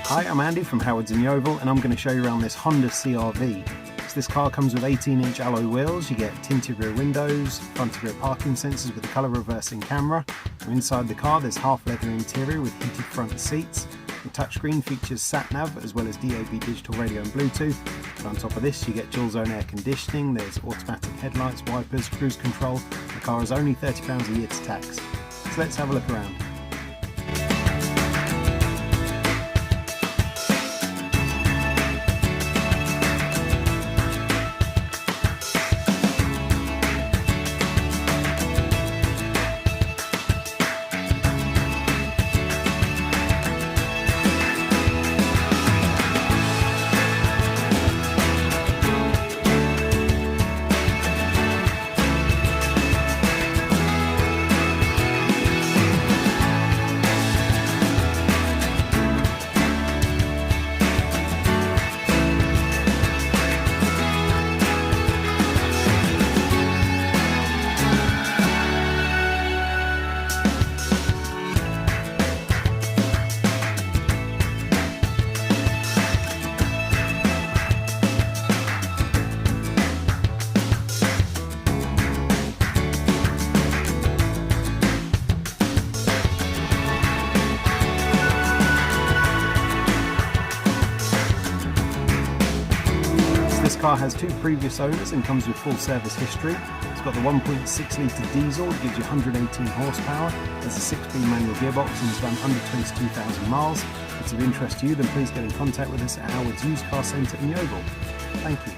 Hi, I'm Andy from Howard's in Yeovil, and I'm going to show you around this Honda CR-V. So this car comes with 18-inch alloy wheels, you get tinted rear windows, front and rear parking sensors with a colour reversing camera. And inside the car there's half leather interior with heated front seats. The touchscreen features sat-nav as well as DAB digital radio and Bluetooth. And on top of this you get dual zone air conditioning, there's automatic headlights, wipers, cruise control. The car is only £30 a year to tax. So let's have a look around. This car has 2 previous owners and comes with full service history. It's got the 1.6 litre diesel that gives you 118 horsepower. There's a 6-speed manual gearbox and it's done 122,000 miles. If it's of interest to you, then please get in contact with us at Howard's Used Car Centre in Yeovil. Thank you.